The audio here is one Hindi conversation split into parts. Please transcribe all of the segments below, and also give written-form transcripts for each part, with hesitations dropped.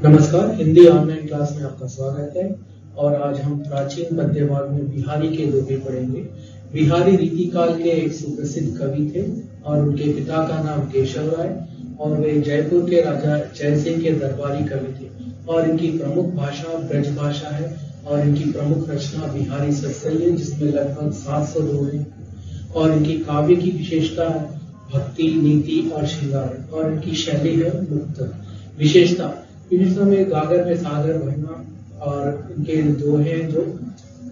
नमस्कार, हिंदी ऑनलाइन क्लास में आपका स्वागत है। और आज हम प्राचीन पद्यवाग में बिहारी के दोहे पढ़ेंगे। बिहारी रीतिकाल के एक सुप्रसिद्ध कवि थे और उनके पिता का नाम केशव राय और वे जयपुर के राजा जयसिंह के दरबारी कवि थे। और इनकी प्रमुख भाषा ब्रज भाषा है और इनकी प्रमुख रचना बिहारी सत्सई है, जिसमें लगभग 700 दोहे। और इनकी काव्य की विशेषता है भक्ति, नीति और श्रृंगार। और इनकी शैली है मुक्त। विशेषता में गागर में सागर भरना। और इनके दोहे हैं जो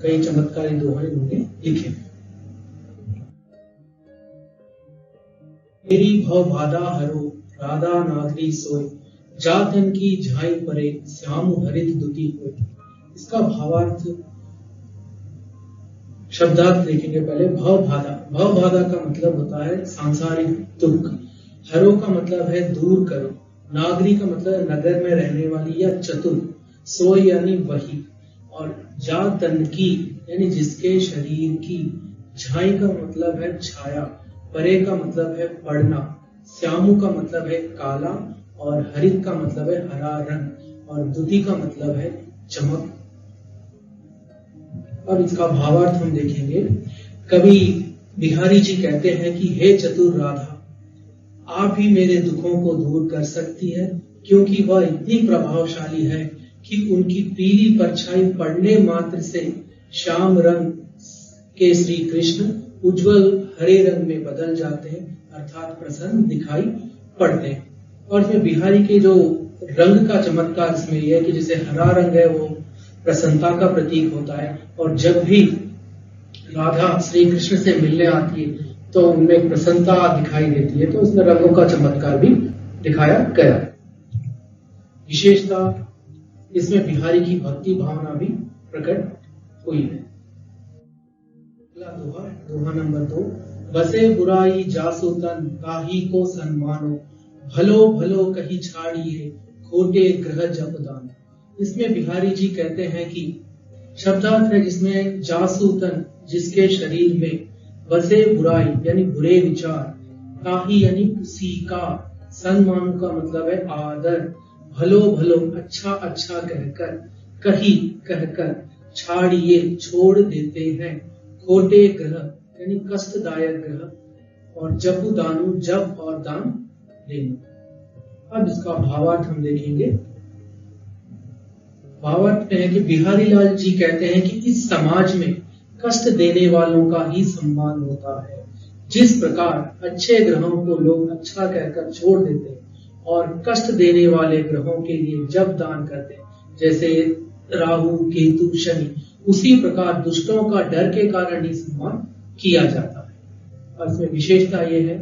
कई चमत्कारी दोहे इन्होंने लिखे। मेरी भव बाधा हरो राधा नागरी सोई, जातन की झाई परे श्याम हरित दुती होय। इसका भावार्थ शब्दार्थ देखेंगे। पहले भव बाधा का मतलब होता है सांसारिक दुख। हरो का मतलब है दूर करो। नागरी का मतलब नगर में रहने वाली या चतुर। सोई यानी वही। और जा तन की यानी जिसके शरीर की। झाई का मतलब है छाया। परे का मतलब है पढ़ना। श्यामु का मतलब है काला। और हरित का मतलब है हरा रंग। और दुति का मतलब है चमक। अब इसका भावार्थ हम देखेंगे। कवि बिहारी जी कहते हैं कि हे चतुर राधा, आप ही मेरे दुखों को दूर कर सकती है, क्योंकि वह इतनी प्रभावशाली है कि उनकी पीली परछाई पड़ने मात्र से श्याम रंग के श्री कृष्ण उज्जवल हरे रंग में बदल जाते हैं, अर्थात प्रसन्न दिखाई पड़ते हैं। और इसमें बिहारी के जो रंग का चमत्कार इसमें यह है कि जैसे हरा रंग है वो प्रसन्नता का प्रतीक होता है। और जब भी राधा श्री कृष्ण से मिलने आती है तो उनमें एक प्रसन्नता दिखाई देती है। तो उसमें रंगों का चमत्कार भी दिखाया गया है। विशेषता इसमें बिहारी की भक्ति भावना भी प्रकट हुई है। अगला दोहा नंबर 2। बसे बुराई जासु तन ताही को सन्मानो, भलो भलो कही छाड़िए खोटे ग्रह जप दान। इसमें बिहारी जी कहते हैं कि शब्दार्थ है जिसमें जासु तन जिसके शरीर में, बसे बुराई यानी बुरे विचार, ताही यानी उसी का, सन्मान का मतलब है आदर, भलो भलो अच्छा अच्छा कहकर, कही कहकर, छाड़िए छोड़ देते हैं, खोटे ग्रह यानी कष्टदायक ग्रह, और जपु दानु जप और दान देना। अब इसका भावार्थ हम देखेंगे। भावार्थ में है कि बिहारी लाल जी कहते हैं कि इस समाज में कष्ट देने वालों का ही सम्मान होता है। जिस प्रकार अच्छे ग्रहों को लोग अच्छा कहकर छोड़ देते हैं और कष्ट देने वाले ग्रहों के लिए जब दान करते हैं, जैसे राहु केतु शनि, उसी प्रकार दुष्टों का डर के कारण ही सम्मान किया जाता है। और इसमें विशेषता यह है,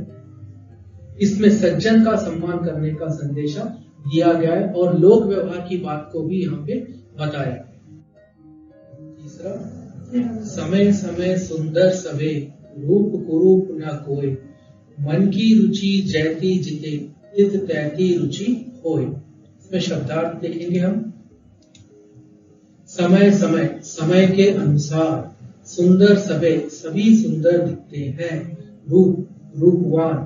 इसमें सज्जन का सम्मान करने का संदेशा दिया गया है और लोक व्यवहार की बात को भी यहाँ पे बताया है। तीसरा, समय समय सुंदर सवे रूप कुरूप न कोय, मन की रुचि जैती जिते तित तैती रुचि होय। इसमें शब्दार्थ देखेंगे हम। समय समय समय के अनुसार, सुंदर सवे सभी सुंदर दिखते हैं, रूप रूपवान,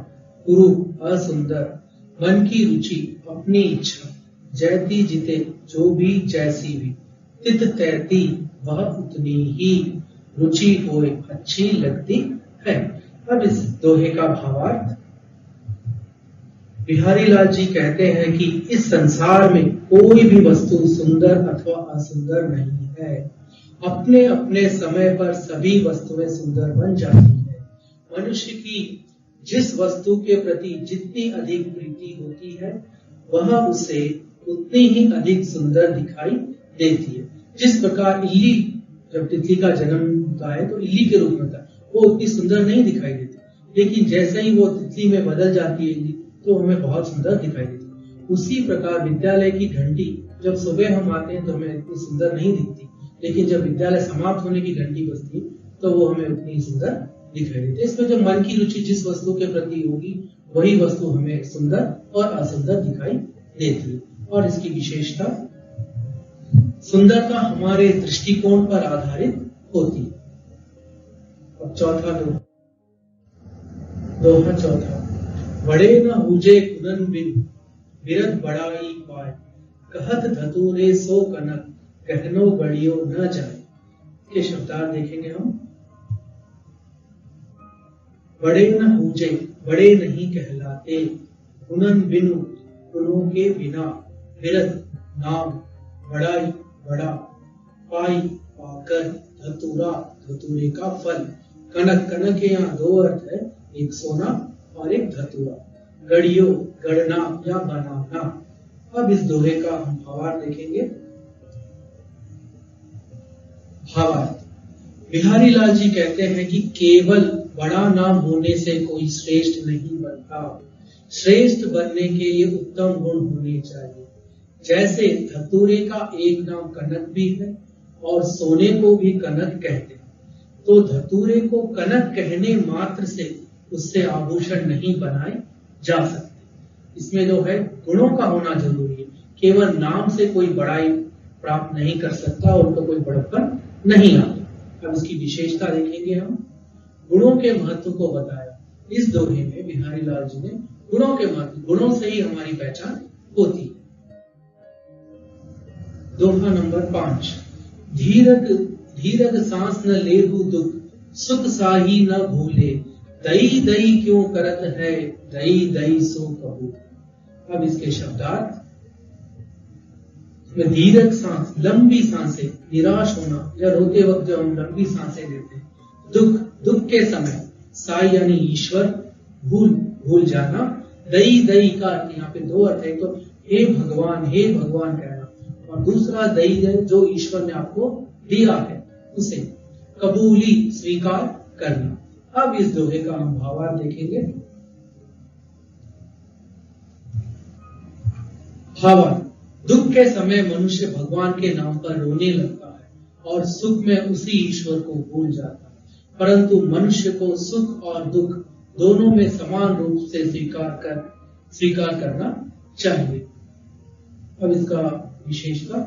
कुरूप असुंदर, मन की रुचि अपनी इच्छा, जैती जिते जो भी जैसी भी, तित तैती वह उतनी ही, रुचि होए अच्छी लगती है। अब इस दोहे का भावार्थ, बिहारी लाल जी कहते हैं कि इस संसार में कोई भी वस्तु सुंदर अथवा असुंदर नहीं है। अपने अपने समय पर सभी वस्तुएं सुंदर बन जाती है। मनुष्य की जिस वस्तु के प्रति जितनी अधिक प्रीति होती है, वह उसे उतनी ही अधिक सुंदर दिखाई देती है। जिस प्रकार इल्ली, जब तितली का जन्म होता है तो इल्ली के रूप में होता है, वो उतनी सुंदर नहीं दिखाई देती, लेकिन जैसे ही वो तितली में बदल जाती है इल्ली, तो हमें बहुत सुंदर दिखाई देती है। उसी प्रकार विद्यालय की घंटी, जब सुबह हम आते हैं तो हमें इतनी सुंदर नहीं दिखती, लेकिन जब विद्यालय समाप्त होने की घंटी बजती तो वो हमें उतनी सुंदर दिखाई देती है। इसमें जब मन की रुचि जिस वस्तु के प्रति होगी, वही वस्तु हमें सुंदर और असुंदर दिखाई देती है। और इसकी विशेषता, सुंदरता हमारे दृष्टिकोण पर आधारित होती है। अब दोहा चौथा, बड़े न हुजे कुनन बिन बिरत बड़ाई पाए, कहत धतूरे सो कनक कहनो बड़ियो न जाए। के शब्दार्थ देखेंगे हम। बड़े न हुजे, बड़े नहीं कहलाते, गुणन बिनु गुणों के बिना, बिरत नाम, बड़ाई बड़ा, पाई पाकर, धतूरा धतूरे का फल, कनक, कनक के यहाँ दो अर्थ है, एक सोना और एक धतूरा, गड़ियो गढ़ना या बनाना। अब इस दोहे का हम भावार्थ देखेंगे। भावार्थ, बिहारी लाल जी कहते हैं कि केवल बड़ा नाम होने से कोई श्रेष्ठ नहीं बनता, श्रेष्ठ बनने के लिए उत्तम गुण होने चाहिए। जैसे धतूरे का एक नाम कनक भी है और सोने को भी कनक कहते हैं, तो धतूरे को कनक कहने मात्र से उससे आभूषण नहीं बनाए जा सकते। इसमें जो है गुणों का होना जरूरी है, केवल नाम से कोई बड़ाई प्राप्त नहीं कर सकता और तो कोई बड़प्पन नहीं आता। अब इसकी विशेषता देखेंगे हम। गुणों के महत्व को बताया इस दोहे में बिहारी लाल जी ने। गुणों के महत्व, गुणों से ही हमारी पहचान होती है। दोहा नंबर 5, धीरग धीरग सांस न लेहु दुख, सुख साही न भूले, दई दई क्यों करत है, दई दई सो कहू। अब इसके शब्दार्थ, धीरज सांस, लंबी सांसें, निराश होना या रोते वक्त जब हम लंबी सांसें लेते हैं, दुख, दुख के समय, साई यानी ईश्वर, भूल, भूल जाना, दई दई का यहाँ पे दो अर्थ है, तो हे भगवान कहना, और दूसरा दई दई जो ईश्वर ने आपको दिया है उसे कबूली, स्वीकार करना। अब इस दोहे का हम भावार्थ देखेंगे। भावार्थ, दुख के समय मनुष्य भगवान के नाम पर रोने लगता है और सुख में उसी ईश्वर को भूल जाता है, परंतु मनुष्य को सुख और दुख दोनों में समान रूप से स्वीकार करना चाहिए। अब इसकी विशेषता,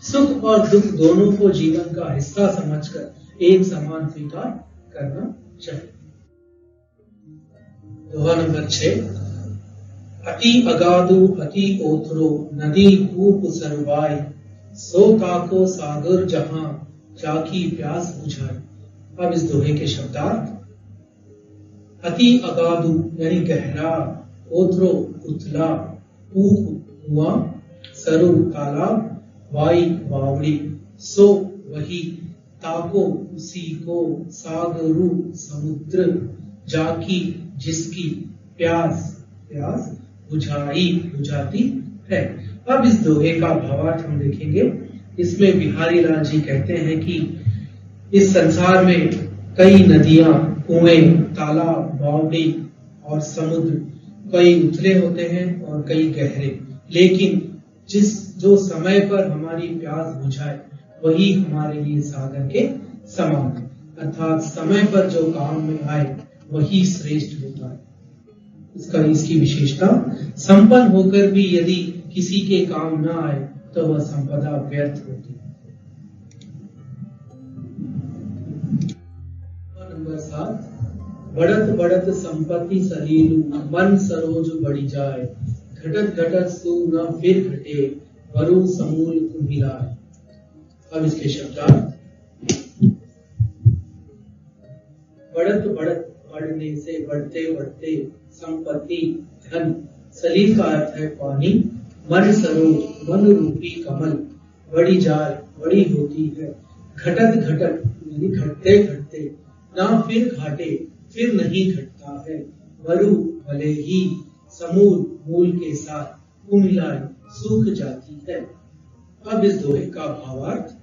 सुख और दुख दोनों को जीवन का हिस्सा समझकर एक समान स्वीकार करना चाहिए। दोहा नंबर 6, अति अगाधु अति ओथरो, नदी कूप सरवाई, सो काको सागर जहां, जाकी प्यास बुझाए। अब इस दोहे के शब्दार्थ, अति अगाधु यानी गहरा, ओथरो उथला, कूप कुआं, सरु तालाब, वाई बावड़ी, सो वही, ताको उसी को, सागरु समुद्र, जाकी जिसकी, प्यास प्यास, बुझाई बुझाती है। अब इस दोहे का भावार्थ हम देखेंगे। इसमें बिहारी लाल जी कहते हैं कि इस संसार में कई नदियां, कुएं, तालाब, बावड़ी और समुद्र, कई उथले होते हैं और कई गहरे, लेकिन जो समय पर हमारी प्यास बुझाए वही हमारे लिए सागर के समान है, अर्थात समय पर जो काम में आए वही श्रेष्ठ होता है। इसकी विशेषता, संपन्न होकर भी यदि किसी के काम न आए तो वह संपदा व्यर्थ होती है। नंबर 7, बढ़त बढ़त संपत्ति सलीलू, मन सरोज बढ़ी जाए, घटत घटत सु न फिर घटे, वरु समूल कुम्हिलाए। अब इसके शब्दार्थ, बढ़त बढ़त बढ़ने से, बढ़ते बढ़ते, संपत्ति धन, सलील का अर्थ है पानी, मन सरोज मन रूपी कमल, बड़ी जाए बड़ी होती है, घटत घटत यानी घटते घटते, ना फिर घाटे फिर नहीं घटता है, वरु भले ही, समूल मूल के साथ, कुम्हिलाए सूख जाती है। अब इस दोहे का भावार्थ,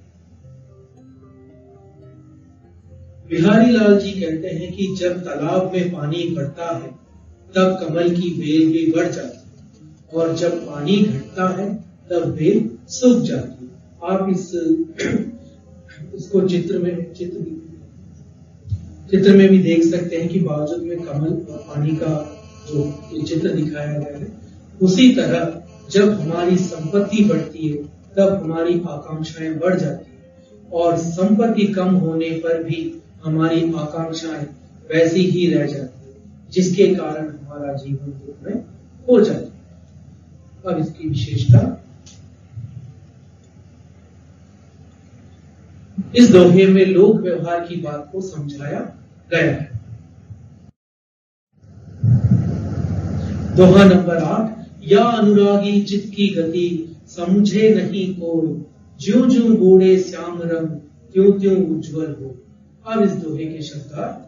बिहारी लाल जी कहते हैं कि जब तालाब में पानी बढ़ता है तब कमल की बेल भी बढ़ जाती है, और जब पानी घटता है तब बेल सूख जाती है। आप इसको चित्र में भी देख सकते हैं कि बाजू में कमल और पानी का जो चित्र दिखाया गया है। उसी तरह जब हमारी संपत्ति बढ़ती है तब हमारी आकांक्षाएं बढ़ जाती है, और संपत्ति कम होने पर भी हमारी आकांक्षाएं वैसी ही रह जाती है। जिसके कारण हमारा जीवन दुख में हो जाता है। अब इसकी विशेषता, इस दोहे में लोक व्यवहार की बात को समझाया गया है। दोहा नंबर 8, या अनुरागी चित्त की गति समझे नहीं कोई, ज्यों ज्यों बोड़े श्याम रंग त्यों त्यों उज्जवल हो। अब इस दोहे के शब्दार्थ,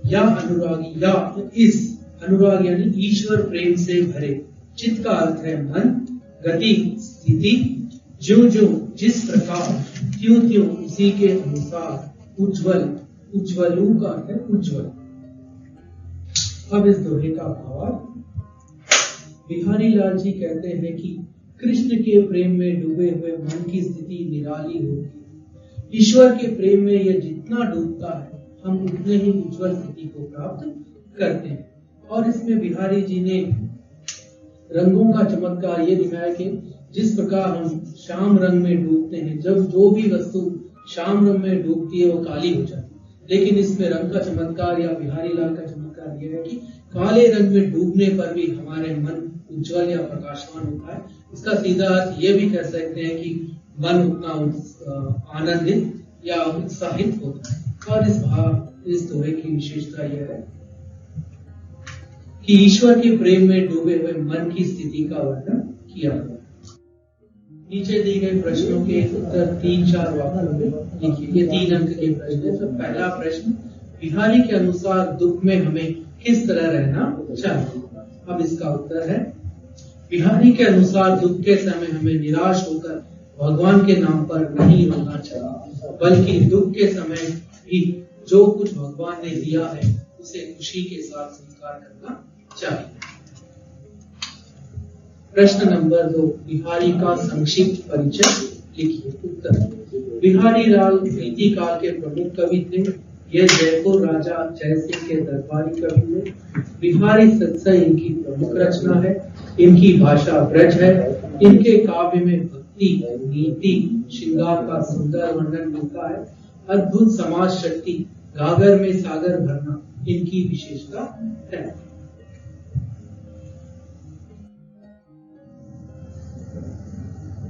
या अनुरागी, या इस अनुराग यानी ईश्वर प्रेम से भरे, चित्त का अर्थ है मन, गति स्थिति, ज्यों ज्यों जिस प्रकार, त्यों त्यों उसी के अनुसार, उज्जवल, उज्जवलू का अर्थ है उज्जवल। अब इस दोहे का भावार्थ, बिहारी लाल जी कहते हैं कि कृष्ण के प्रेम में डूबे हुए मन की स्थिति निराली होती है। ईश्वर के प्रेम में यह जितना डूबता है, हम उतने ही उज्जवल स्थिति को प्राप्त करते हैं। और इसमें बिहारी जी ने रंगों का चमत्कार ये दिखाया कि जिस प्रकार हम श्याम रंग में डूबते हैं, जब जो भी वस्तु श्याम रंग में डूबती है वो काली हो जाती है, लेकिन इसमें रंग का चमत्कार या बिहारी लाल का चमत्कार यह है कि काले रंग में डूबने पर भी हमारे मन उज्जवल या प्रकाशमान होता है। इसका सीधा अर्थ ये भी कह सकते हैं कि मन उतना आनंदित या उत्साहित होता है। और इस दोहे की विशेषता यह है कि ईश्वर के प्रेम में डूबे हुए मन की स्थिति का वर्णन किया गया। नीचे दिए गए प्रश्नों के उत्तर 3-4 वाक्यों में लिखिए। ये 3 अंक के प्रश्न है। तो पहला प्रश्न, बिहारी के अनुसार दुख में हमें किस तरह रहना चाहिए? अब इसका उत्तर है, बिहारी के अनुसार दुख के समय हमें निराश होकर भगवान के नाम पर नहीं रोना चाहिए, बल्कि दुख के समय भी जो कुछ भगवान ने दिया है उसे खुशी के साथ स्वीकार करना चाहिए। प्रश्न नंबर 2, बिहारी का संक्षिप्त परिचय लिखिए। उत्तर, बिहारी लाल रीति काल के प्रमुख कवि थे। यह जयपुर राजा जयसिंह के दरबारी कवि थे। बिहारी सत्सई इनकी प्रमुख रचना है। इनकी भाषा ब्रज है। इनके काव्य में भक्ति, नीति, श्रृंगार का सुंदर वर्णन मिलता है। अद्भुत समाज शक्ति, गागर में सागर भरना इनकी विशेषता है।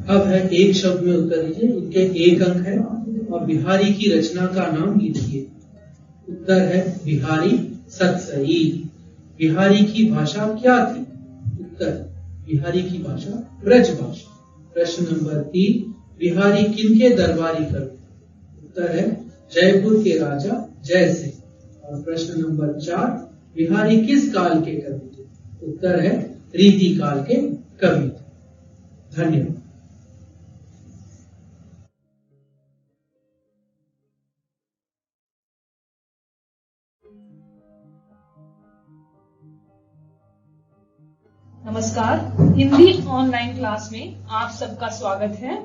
अब है एक शब्द में उत्तर दीजिए। इनके 1 अंक है। और बिहारी की रचना का नाम लिखिए। उत्तर है बिहारी सत्सई। बिहारी की भाषा क्या थी? उत्तर, बिहारी की भाषा ब्रज भाषा। प्रश्न नंबर 3, बिहारी किनके दरबारी कवि? उत्तर है जयपुर के राजा जयसिंह। और प्रश्न नंबर 4, बिहारी किस काल के कवि थे? उत्तर है रीति काल के कवि थे। धन्यवाद। नमस्कार, हिंदी ऑनलाइन क्लास में आप सबका स्वागत है।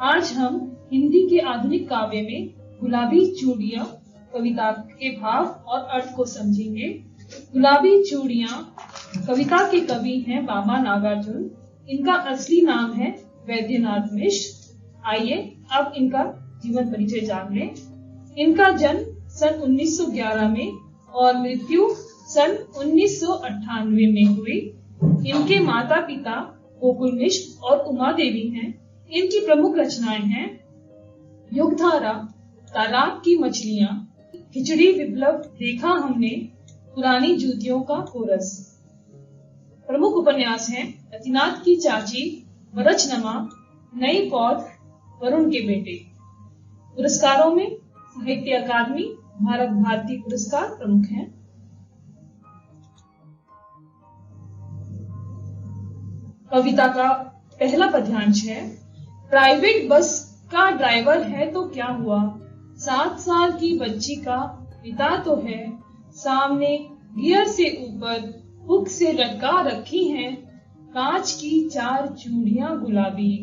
आज हम हिंदी के आधुनिक काव्य में गुलाबी चूड़ियां कविता के भाव और अर्थ को समझेंगे। गुलाबी चूड़ियां कविता के कवि हैं बाबा नागार्जुन। इनका असली नाम है वैद्यनाथ मिश्र। आइए अब इनका जीवन परिचय जान लें। इनका जन्म सन 1911 में और मृत्यु सन 1998 में हुई। इनके माता पिता गोकुल मिश्र और उमा देवी हैं। इनकी प्रमुख रचनाएं हैं युगधारा, तालाब की मछलियां, खिचड़ी विप्लव, देखा हमने, पुरानी जूतियों का कोरस। प्रमुख उपन्यास हैं रतिनाथ की चाची, बरचनमा, नई पौध, वरुण के बेटे। पुरस्कारों में साहित्य अकादमी, भारत भारती पुरस्कार प्रमुख हैं। कविता का पहला पद्यांश है, प्राइवेट बस का ड्राइवर है तो क्या हुआ, 7 साल की बच्ची का पिता तो है, सामने गियर से ऊपर हुक से लटका रखी हैं, कांच की 4 चूड़ियां गुलाबी,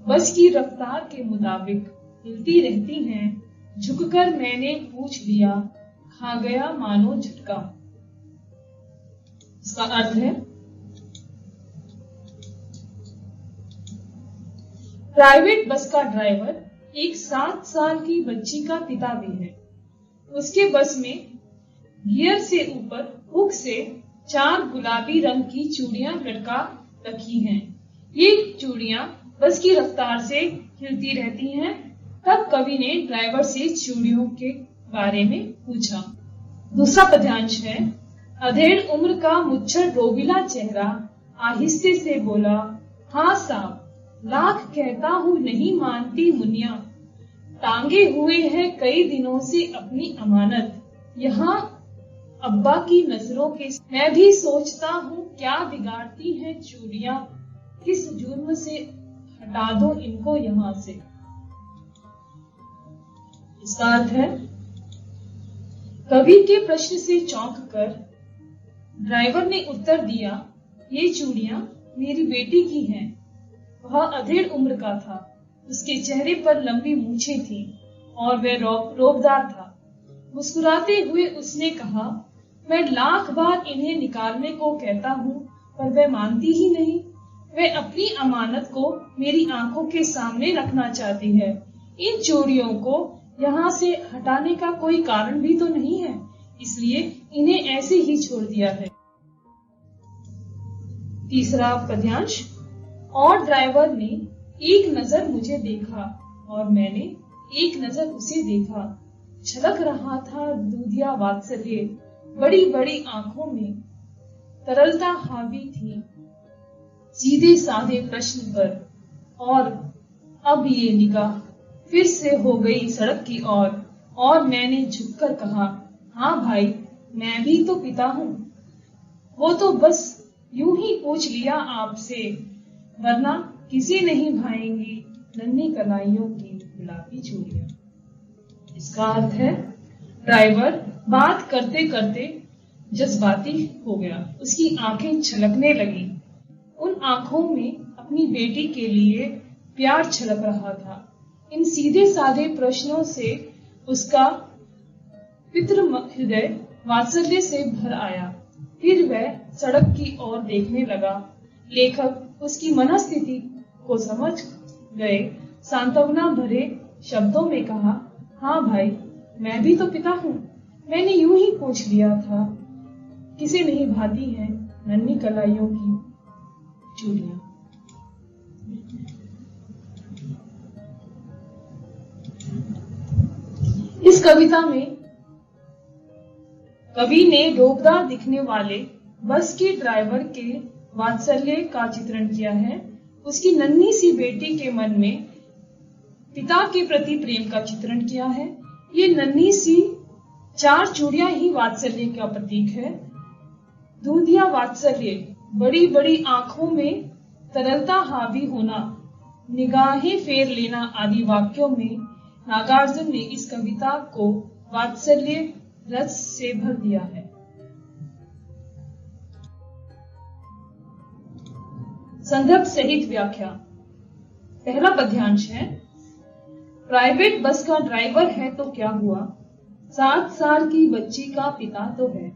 बस की रफ्तार के मुताबिक हिलती रहती हैं, झुककर मैंने पूछ लिया, खा गया मानो झटका। इसका अर्थ है, प्राइवेट बस का ड्राइवर एक 7 साल की बच्ची का पिता भी है। उसके बस में गियर से ऊपर हुक से 4 गुलाबी रंग की चूड़ियां लटका रखी हैं। ये चूड़ियां बस की रफ्तार से हिलती रहती हैं। तब कवि ने ड्राइवर से चूड़ियों के बारे में पूछा। दूसरा पद्यांश है। अधेड़ उम्र का मुच्छर रोबीला चेहरा आहिस्ते से बोला, हाँ साहब, लाख कहता हूँ नहीं मानती मुनिया, टांगे हुए हैं कई दिनों से अपनी अमानत, यहाँ अब्बा की नजरों के मैं भी सोचता हूँ क्या बिगाड़ती हैं चूड़ियां, किस जुर्म से हटा दो इनको यहाँ से। इसका अर्थ है, कवि के प्रश्न से चौंक कर ड्राइवर ने उत्तर दिया, ये चूड़ियां मेरी बेटी की हैं। वह अधेड़ उम्र का था, उसके चेहरे पर लंबी मूछें थीं और वह रोबदार था। मुस्कुराते हुए उसने कहा, मैं लाख बार इन्हें निकालने को कहता हूँ पर वह मानती ही नहीं। वह अपनी अमानत को मेरी आंखों के सामने रखना चाहती है। इन चूड़ियों को यहाँ से हटाने का कोई कारण भी तो नहीं है, इसलिए इन्हें ऐसे ही छोड़ दिया है। तीसरा पद्यांश। और ड्राइवर ने एक नजर मुझे देखा और मैंने एक नजर उसे देखा। छलक रहा था दूधिया वात्सल्य, बड़ी बड़ी आंखों में तरलता हावी थी सीधे साधे प्रश्न पर। और अब ये निगाह फिर से हो गई सड़क की ओर और मैंने झुककर कहा, हाँ भाई, मैं भी तो पिता हूँ। वो तो बस यूं ही पूछ लिया आपसे, वरना किसी नहीं भाएंगी नन्ही कलाइयों की गुलाबी चूड़ियां। इसका अर्थ है, ड्राइवर बात करते करते जज्बाती हो गया। उसकी आंखें छलकने लगी। उन आंखों में अपनी बेटी के लिए प्यार छलक रहा था। इन सीधे साधे प्रश्नों से उसका पितृ हृदय वात्सल्य से भर आया। फिर वह सड़क की ओर देखने लगा। लेखक उसकी मनस्थिति को समझ गए। सांत्वना भरे शब्दों में कहा, हाँ भाई, मैं भी तो पिता हूँ। मैंने यूं ही पूछ लिया था, किसे नहीं भाती हैं नन्ही कलाइयों की चूड़ियां। इस कविता में कवि ने रोबदार दिखने वाले बस के ड्राइवर के वात्सल्य का चित्रण किया है। उसकी नन्ही सी बेटी के मन में पिता के प्रति प्रेम का चित्रण किया है। ये नन्ही सी 4 चूड़ियां ही वात्सल्य का प्रतीक है। दूधिया वात्सल्य, बड़ी बड़ी आंखों में तरलता हावी होना, निगाहें फेर लेना आदि वाक्यों में नागार्जुन ने इस कविता को वात्सल्य रस से भर दिया है। संदर्भ सहित व्याख्या। पहला पद्यांश है। प्राइवेट बस का ड्राइवर है तो क्या हुआ, 7 साल की बच्ची का पिता तो है।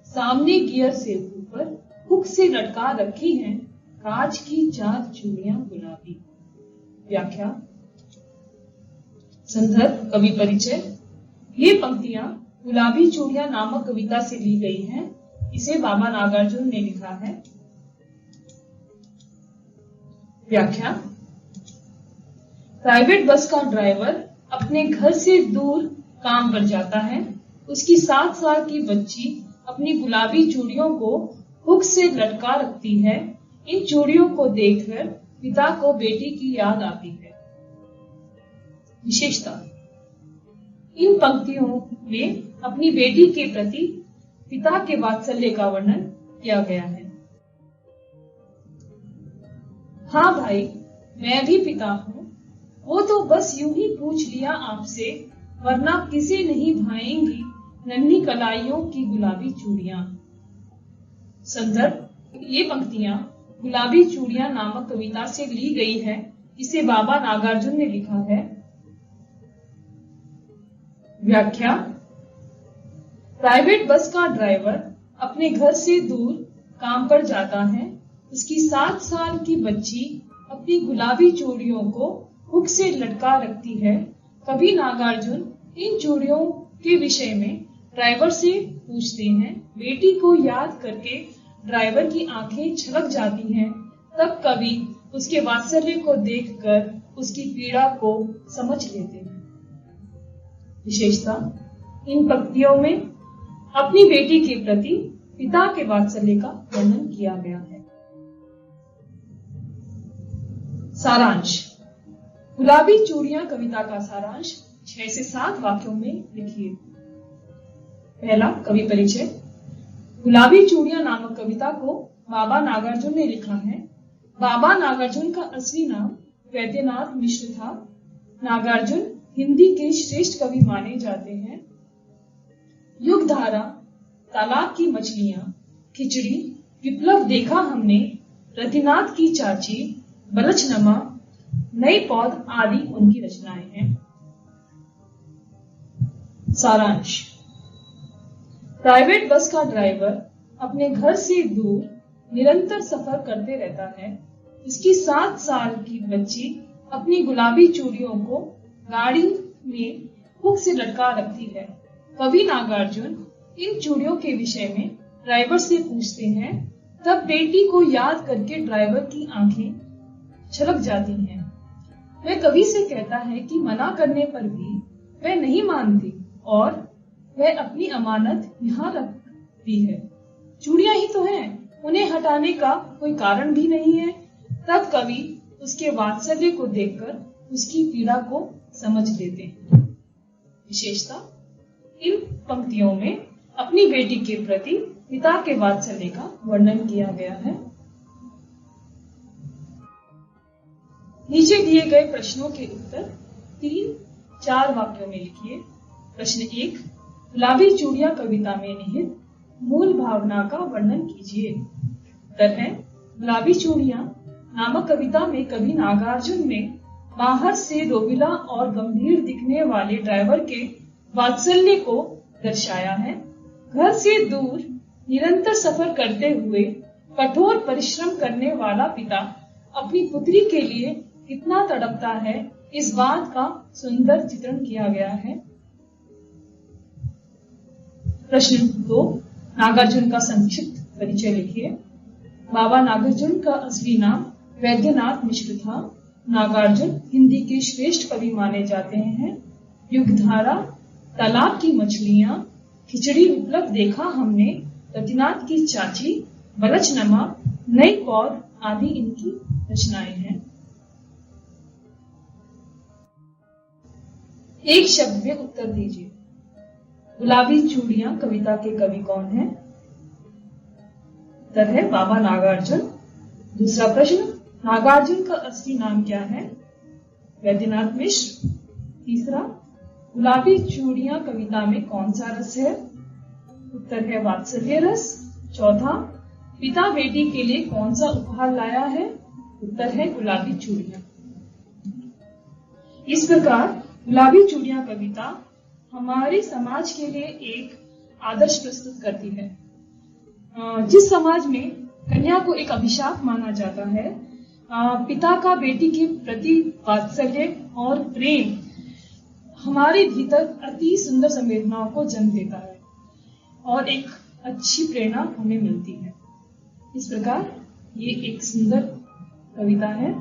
सामने गियर से ऊपर हुक से लटका रखी हैं कांच की 4 चूड़ियां गुलाबी। व्याख्या। संदर्भ कवि परिचय। ये पंक्तियां गुलाबी चूड़ियां नामक कविता से ली गई हैं। इसे बाबा नागार्जुन ने लिखा है। व्याख्या। प्राइवेट बस का ड्राइवर अपने घर से दूर काम पर जाता है। उसकी 7 साल की बच्ची अपनी गुलाबी चूड़ियों को हुक से लटका रखती है। इन चूड़ियों को देखकर पिता को बेटी की याद आती है। विशेषता। इन पंक्तियों में अपनी बेटी के प्रति पिता के वात्सल्य का वर्णन किया गया है। हाँ भाई, मैं भी पिता हूँ। वो तो बस यूं ही पूछ लिया आपसे, वरना किसे नहीं भाएंगी नन्ही कलाइयों की गुलाबी चूड़ियां। संदर्भ। ये पंक्तियां गुलाबी चूड़ियां नामक कविता से ली गई है। इसे बाबा नागार्जुन ने लिखा है। व्याख्या। प्राइवेट बस का ड्राइवर अपने घर से दूर काम पर जाता है। उसकी 7 साल की बच्ची अपनी गुलाबी चूड़ियों को हुक से लटका रखती है। कवि नागार्जुन इन चूड़ियों के विषय में ड्राइवर से पूछते हैं। बेटी को याद करके ड्राइवर की आंखें छलक जाती हैं। तब कवि उसके वात्सल्य को देखकर उसकी पीड़ा को समझ लेते हैं। विशेषता, इन पंक्तियों में अपनी बेटी के प्रति पिता के वात्सल्य का वर्णन किया गया है। सारांश। गुलाबी चूड़ियां कविता का सारांश 6 से 7 वाक्यों में लिखिए। पहला, कवि परिचय। गुलाबी चूड़ियां नामक कविता को बाबा नागार्जुन ने लिखा है। बाबा नागार्जुन का असली नाम वैद्यनाथ मिश्र था। नागार्जुन हिंदी के श्रेष्ठ कवि माने जाते हैं। युगधारा, तालाब की मछलियां, खिचड़ी, विप्लव देखा हमने, रतिनाथ की चाची, बलचनमा, नई पौध आदि उनकी रचनाएं हैं। सारांश। प्राइवेट बस का ड्राइवर अपने घर से दूर निरंतर सफर करते रहता है। उसकी 7 साल की बच्ची अपनी गुलाबी चूड़ियों को गाड़ी में हुक से लटका रखती है। कवि नागार्जुन इन चूड़ियों के विषय में ड्राइवर से पूछते हैं। तब बेटी को याद करके ड्राइवर की आंखें छलक जाती हैं। वह कवि से कहता है कि मना करने पर भी वह नहीं मानती और वह अपनी अमानत यहाँ रखती है। चूड़ियां ही तो हैं, उन्हें हटाने का कोई कारण भी नहीं है। तब कवि उसके वात्सल्य को देखकर उसकी पीड़ा को समझ लेते हैं। विशेषता, इन पंक्तियों में अपनी बेटी के प्रति पिता के वात्सल्य का वर्णन किया गया है। नीचे दिए गए प्रश्नों के उत्तर 3-4 वाक्यों में लिखिए। प्रश्न 1, गुलाबी चूड़ियां कविता में निहित मूल भावना का वर्णन कीजिए। उत्तर है, गुलाबी चूड़ियां नामक कविता में कवि नागार्जुन ने बाहर से रोविला और गंभीर दिखने वाले ड्राइवर के वात्सल्य को दर्शाया है। घर से दूर निरंतर सफर करते हुए कठोर परिश्रम करने वाला पिता अपनी पुत्री के लिए कितना तड़पता है, इस बात का सुंदर चित्रण किया गया है। प्रश्न 2, नागार्जुन का संक्षिप्त परिचय लिखिए। बाबा नागार्जुन का असली नाम वैद्यनाथ मिश्र था। नागार्जुन हिंदी के श्रेष्ठ कवि माने जाते हैं। युगधारा, तालाब की मछलियां, खिचड़ी, विप्लव देखा हमने, रतिनाथ की चाची, बलचनमा, नई पौध आदि इनकी रचनाएं हैं। एक शब्द में उत्तर दीजिए। गुलाबी चूड़ियां कविता के कवि कौन हैं? उत्तर है बाबा नागार्जुन। दूसरा प्रश्न, नागार्जुन का असली नाम क्या है? वैद्यनाथ मिश्र। तीसरा, गुलाबी चूड़ियां कविता में कौन सा रस है? उत्तर है वात्सल्य रस। चौथा, पिता बेटी के लिए कौन सा उपहार लाया है? उत्तर है गुलाबी चूड़ियां। इस प्रकार गुलाबी चूड़ियां कविता हमारे समाज के लिए एक आदर्श प्रस्तुत करती है। जिस समाज में कन्या को एक अभिशाप माना जाता है, पिता का बेटी के प्रति वात्सल्य और प्रेम हमारे भीतर अति सुंदर संवेदनाओं को जन्म देता है और एक अच्छी प्रेरणा हमें मिलती है। इस प्रकार ये एक सुंदर कविता है।